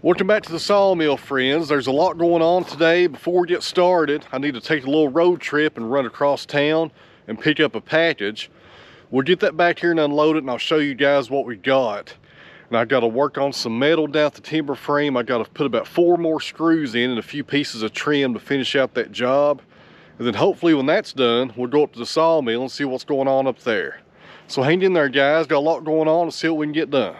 Welcome back to the Sawmill, friends. There's a lot going on today. Before we get started, I need to take a little road trip and run across town and pick up a package. We'll get that back here and unload it, and I'll show you guys what we got. And I got to work on some metal down at the timber frame. I got to put about 4 more screws in and a few pieces of trim to finish out that job. And then hopefully when that's done, we'll go up to the sawmill and see what's going on up there. So hang in there, guys. Got a lot going on. Let's see what we can get done.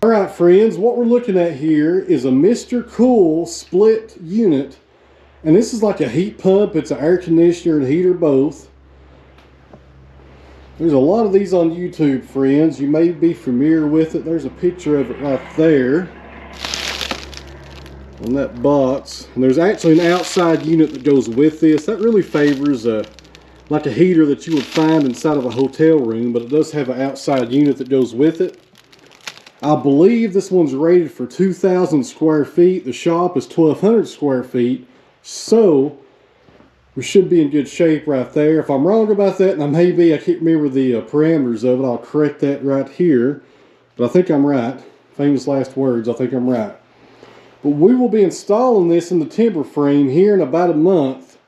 Alright friends, what we're looking at here is a Mr. Cool split unit, and this is like a heat pump. It's an air conditioner and heater both. There's a lot of these on YouTube, friends. You may be familiar with it. There's a picture of it right there on that box, and there's actually an outside unit that goes with this. That really favors like a heater that you would find inside of a hotel room, but it does have an outside unit that goes with it. I believe this one's rated for 2,000 square feet. The shop is 1,200 square feet. So we should be in good shape right there. If I'm wrong about that, and I can't remember the parameters of it, I'll correct that right here. But I think I'm right. Famous last words, I think I'm right. But we will be installing this in the timber frame here in about a month.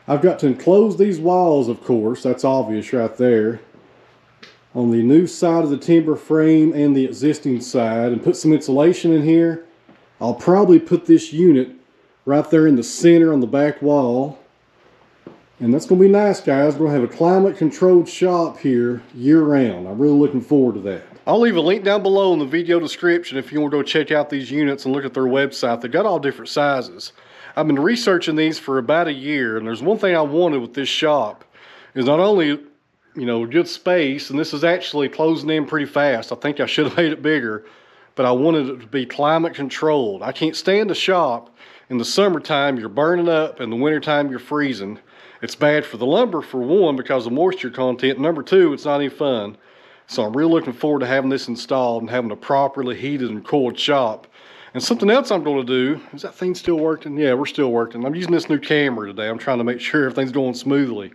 I've got to enclose these walls, of course. That's obvious right there, on the new side of the timber frame and the existing side, and put some insulation in here. I'll probably put this unit right there in the center on the back wall, and that's going to be nice, guys. We're going to have a climate controlled shop here year round. I'm really looking forward to that. I'll leave a link down below in the video description if you want to go check out these units and look at their website. They've got all different sizes. I've been researching these for about a year, and there's one thing I wanted with this shop is not only, you know, good space, and this is actually closing in pretty fast. I think I should have made it bigger, but I wanted it to be climate controlled. I can't stand a shop in the summertime you're burning up, and the wintertime you're freezing. It's bad for the lumber, for one, because of moisture content. Number two, it's not any fun. So I'm really looking forward to having this installed and having a properly heated and coiled shop. And something else I'm going to do, is that thing still working? Yeah, we're still working. I'm using this new camera today. I'm trying to make sure everything's going smoothly.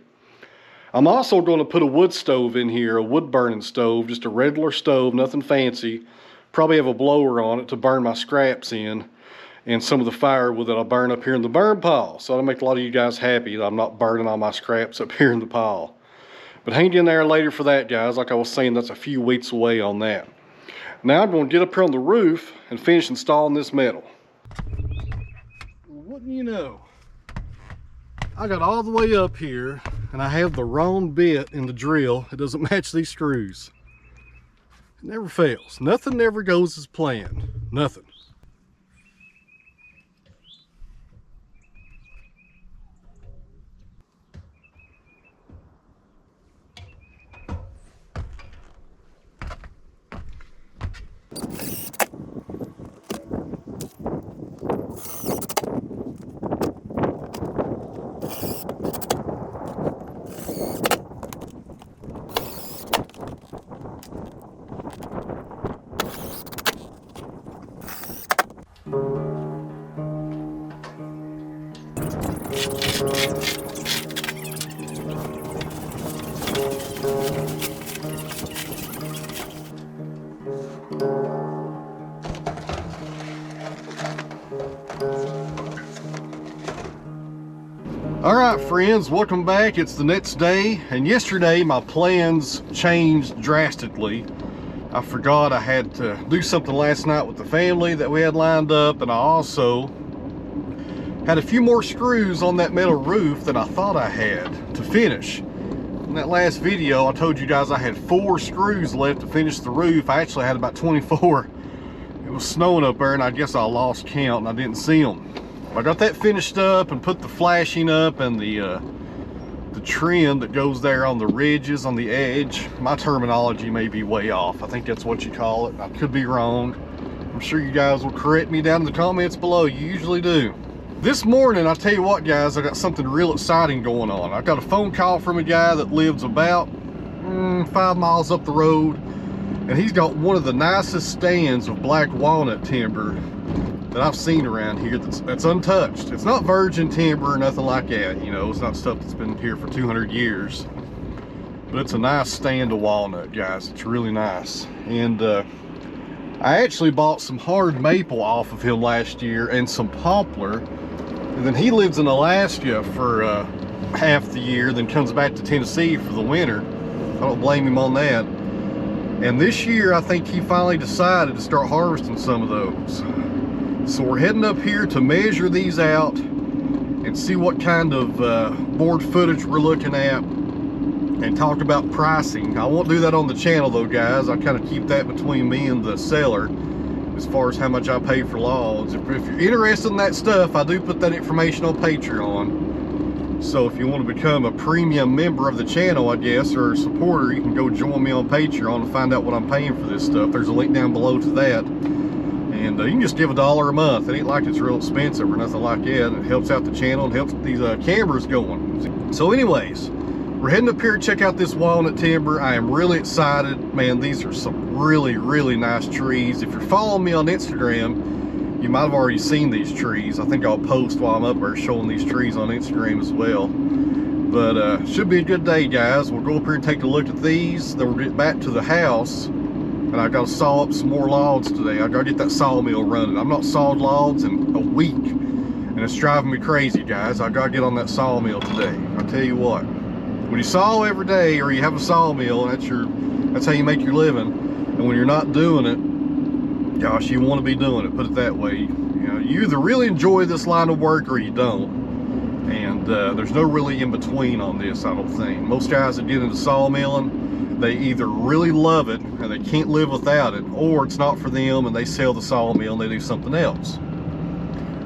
I'm also going to put a wood stove in here, a wood burning stove, just a regular stove, nothing fancy. Probably have a blower on it to burn my scraps in, and some of the firewood that I'll burn up here in the burn pile. So that'll make a lot of you guys happy that I'm not burning all my scraps up here in the pile. But hang in there later for that, guys. Like I was saying, that's a few weeks away on that. Now I'm going to get up here on the roof and finish installing this metal. Wouldn't you know, I got all the way up here and I have the wrong bit in the drill. It doesn't match these screws. It never fails. Nothing ever goes as planned. Nothing. All right, friends, welcome back. It's the next day, and yesterday my plans changed drastically. I forgot I had to do something last night with the family that we had lined up, and I also had a few more screws on that metal roof than I thought I had to finish. In that last video, I told you guys I had 4 screws left to finish the roof. I actually had about 24. It was snowing up there, and I guess I lost count and I didn't see them. I got that finished up and put the flashing up and the trim that goes there on the ridges on the edge. My terminology may be way off. I think that's what you call it. I could be wrong. I'm sure you guys will correct me down in the comments below. You usually do. This morning, I'll tell you what, guys, I got something real exciting going on. I got a phone call from a guy that lives about 5 miles up the road, and he's got one of the nicest stands of black walnut timber that I've seen around here that's untouched. It's not virgin timber or nothing like that, you know, it's not stuff that's been here for 200 years. But it's a nice stand of walnut, guys. It's really nice. And I actually bought some hard maple off of him last year and some poplar. And then he lives in Alaska for half the year, then comes back to Tennessee for the winter. I don't blame him on that. And this year, I think he finally decided to start harvesting some of those. So we're heading up here to measure these out and see what kind of board footage we're looking at and talk about pricing. I won't do that on the channel though, guys. I kind of keep that between me and the seller as far as how much I pay for logs. If you're interested in that stuff, I do put that information on Patreon. So if you want to become a premium member of the channel, I guess, or a supporter, you can go join me on Patreon to find out what I'm paying for this stuff. There's a link down below to that. And you can just give $1 a month. It ain't like it's real expensive or nothing like that. It helps out the channel and helps these cameras going. So anyways, we're heading up here to check out this walnut timber. I am really excited. Man, these are some really, really nice trees. If you're following me on Instagram, you might have already seen these trees. I think I'll post while I'm up there showing these trees on Instagram as well. But should be a good day, guys. We'll go up here and take a look at these. Then we'll get back to the house. And I got to saw up some more logs today. I got to get that sawmill running. I'm not sawed logs in a week, and it's driving me crazy, guys. I got to get on that sawmill today. I'll tell you what, when you saw every day, or you have a sawmill, that's how you make your living. And when you're not doing it, gosh, you want to be doing it. Put it that way. You know, you either really enjoy this line of work or you don't. And there's no really in between on this, I don't think. Most guys that get into sawmilling, they either really love it and they can't live without it, or it's not for them and they sell the sawmill and they do something else.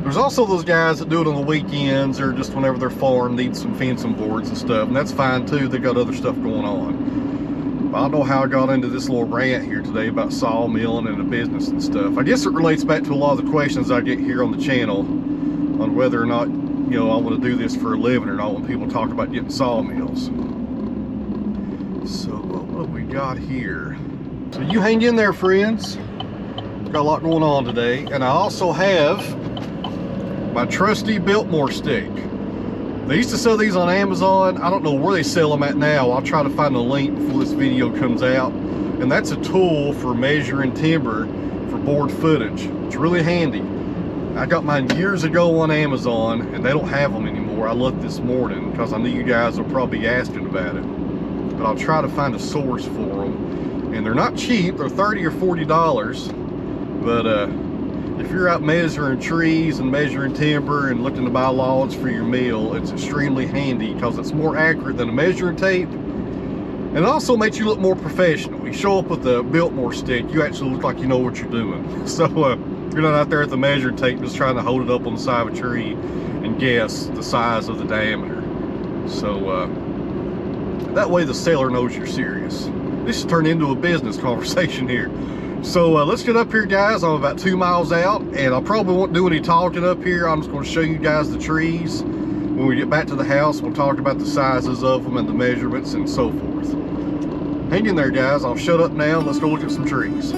There's also those guys that do it on the weekends or just whenever their farm needs some fencing boards and stuff, and that's fine too. They got other stuff going on. But I don't know how I got into this little rant here today about sawmilling and the business and stuff. I guess it relates back to a lot of the questions I get here on the channel on whether or not, you know, I want to do this for a living or not when people talk about getting sawmills. So what have we got here? So you hang in there, friends. Got a lot going on today. And I also have my trusty Biltmore stick. They used to sell these on Amazon. I don't know where they sell them at now. I'll try to find a link before this video comes out. And that's a tool for measuring timber for board footage. It's really handy. I got mine years ago on Amazon and they don't have them anymore. I looked this morning because I knew you guys would probably be asking about it. But I'll try to find a source for them. And they're not cheap. They're $30 or $40. But if you're out measuring trees and measuring timber and looking to buy logs for your mill, it's extremely handy because it's more accurate than a measuring tape. And it also makes you look more professional. You show up with a Biltmore stick, you actually look like you know what you're doing. So you're not out there at the measuring tape just trying to hold it up on the side of a tree and guess the size of the diameter. So that way the seller knows you're serious. This has turned into a business conversation here. So let's get up here, guys. I'm about 2 miles out, and I probably won't do any talking up here. I'm just going to show you guys the trees. When we get back to the house, we'll talk about the sizes of them and the measurements and so forth. Hang in there, guys. I'll shut up now and let's go look at some trees.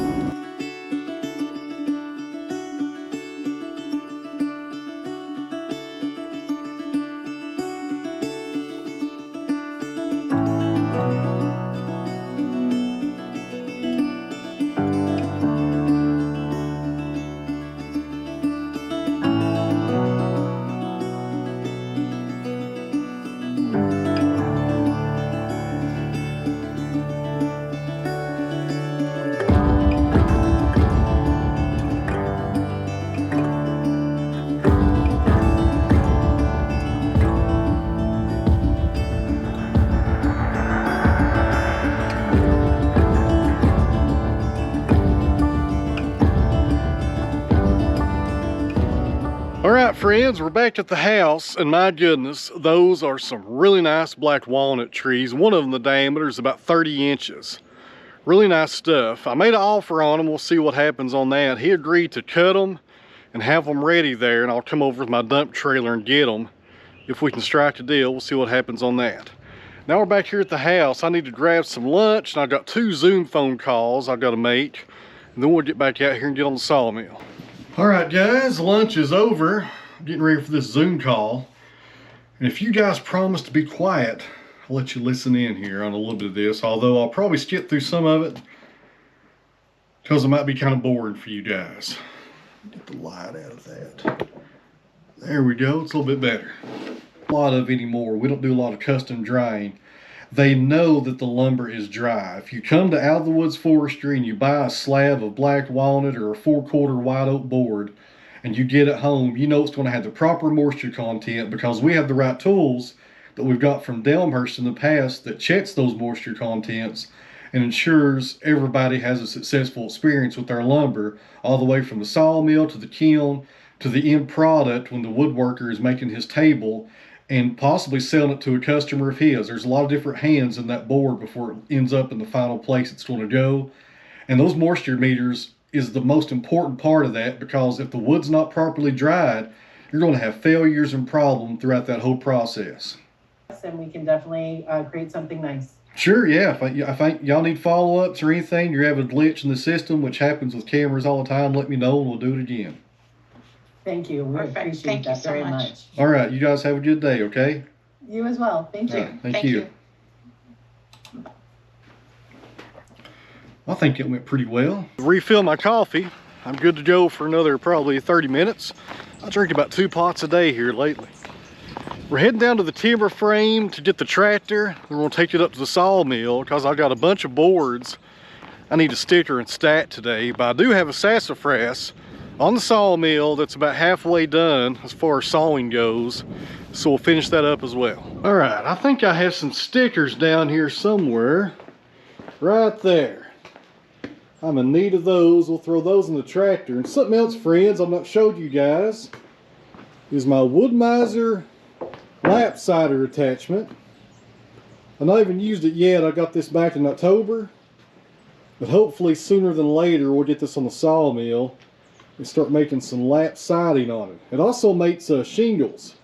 All right, friends, we're back at the house, and my goodness, those are some really nice black walnut trees. One of them, the diameter is about 30 inches. Really nice stuff. I made an offer on them. We'll see what happens on that. He agreed to cut them and have them ready there, and I'll come over with my dump trailer and get them. If we can strike a deal, we'll see what happens on that. Now we're back here at the house. I need to grab some lunch, and I've got 2 Zoom phone calls I've got to make, and then we'll get back out here and get on the sawmill. All right, guys, lunch is over. I'm getting ready for this Zoom call. And if you guys promise to be quiet, I'll let you listen in here on a little bit of this, although I'll probably skip through some of it because it might be kind of boring for you guys. Get the light out of that. There we go, it's a little bit better. A lot of anymore. We don't do a lot of custom drying. They know that the lumber is dry. If you come to Out of the Woods Forestry and you buy a slab of black walnut or a 4/4 white oak board and you get it home, you know it's going to have the proper moisture content because we have the right tools that we've got from Delmhurst in the past that checks those moisture contents and ensures everybody has a successful experience with their lumber, all the way from the sawmill to the kiln to the end product when the woodworker is making his table and possibly selling it to a customer of his. There's a lot of different hands in that board before it ends up in the final place it's going to go. And those moisture meters is the most important part of that, because if the wood's not properly dried, you're going to have failures and problems throughout that whole process. And we can definitely create something nice. Sure, yeah. If y'all need follow-ups or anything, you're having a glitch in the system, which happens with cameras all the time, let me know and we'll do it again. Thank you. We appreciate that very much. All right, you guys have a good day, okay? You as well. Thank you. Right, thank you. I think it went pretty well. Refill my coffee. I'm good to go for another probably 30 minutes. I drink about 2 pots a day here lately. We're heading down to the timber frame to get the tractor. We're gonna take it up to the sawmill because I've got a bunch of boards I need to sticker and stack today, but I do have a sassafras on the sawmill that's about halfway done as far as sawing goes, so we'll finish that up as well. All right, I think I have some stickers down here somewhere. Right there. I'm in need of those. We'll throw those in the tractor. And something else, friends, I've not showed you guys is my Wood-Mizer lap cider attachment. I've not even used it yet. I got this back in October, but hopefully sooner than later we'll get this on the sawmill and start making some lap siding on it. It also makes shingles.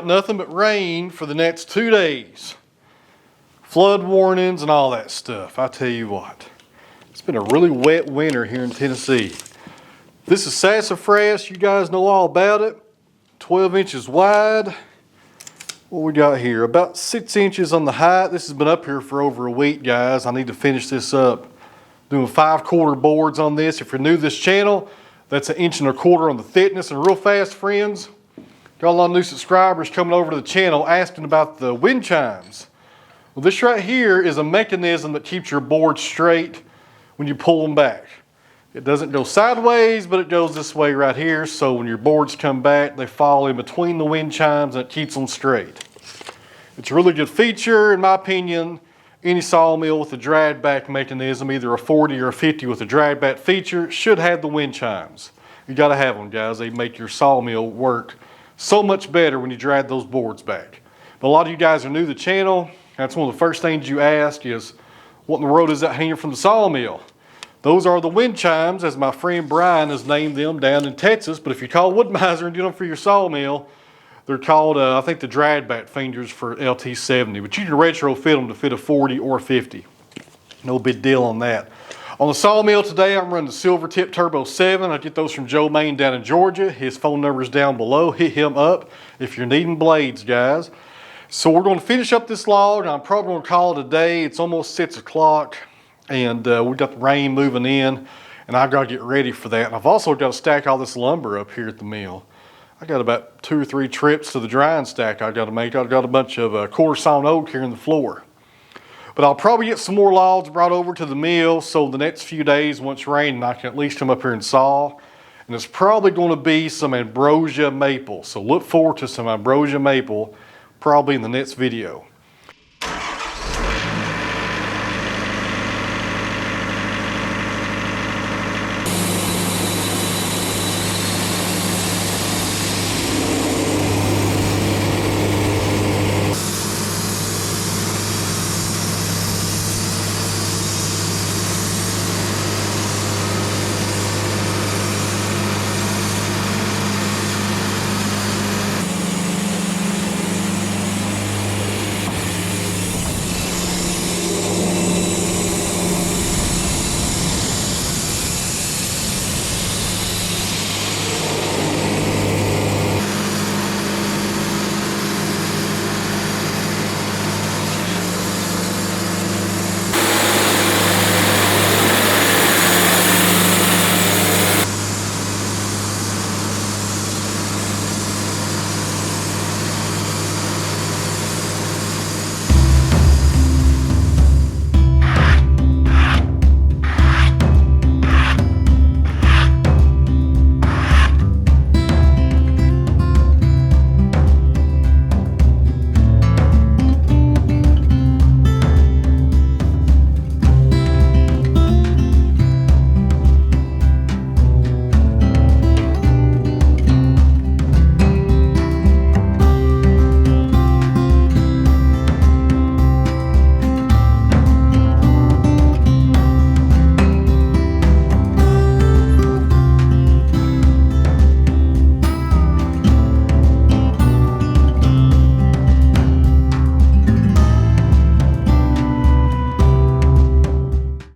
Nothing but rain for the next 2 days. Flood warnings and all that stuff. I tell you what, it's been a really wet winter here in Tennessee. This is sassafras. You guys know all about it. 12 inches wide. What we got here? About 6 inches on the height. This has been up here for over a week, guys. I need to finish this up. Doing 5/4 boards on this. If you're new to this channel, that's 1 1/4 on the thickness. And real fast, friends, got a lot of new subscribers coming over to the channel asking about the wind chimes. Well, this right here is a mechanism that keeps your board straight when you pull them back. It doesn't go sideways, but it goes this way right here. So when your boards come back, they fall in between the wind chimes and it keeps them straight. It's a really good feature, in my opinion. Any sawmill with a drag back mechanism, either a 40 or a 50 with a drag back feature, should have the wind chimes. You gotta have them, guys. They make your sawmill work so much better when you drag those boards back. But a lot of you guys are new to the channel. That's one of the first things you ask is, what in the world is that hanging from the sawmill? Those are the wind chimes, as my friend Brian has named them down in Texas. But if you call Wood-Mizer and get them for your sawmill, they're called, I think, the drag back fingers for LT70, but you can retrofit them to fit a 40 or a 50. No big deal on that. On the sawmill today, I'm running the Silvertip Turbo 7. I get those from Joe Maine down in Georgia. His phone number is down below. Hit him up if you're needing blades, guys. So we're going to finish up this log, and I'm probably going to call it a day. It's almost 6 o'clock, and we got the rain moving in, and I've got to get ready for that. And I've also got to stack all this lumber up here at the mill. I got about 2 or 3 trips to the drying stack I got to make. I've got a bunch of quarter sawn oak here in the floor. But I'll probably get some more logs brought over to the mill so the next few days, once it's raining, I can at least come up here and saw. And it's probably going to be some ambrosia maple. So look forward to some ambrosia maple probably in the next video.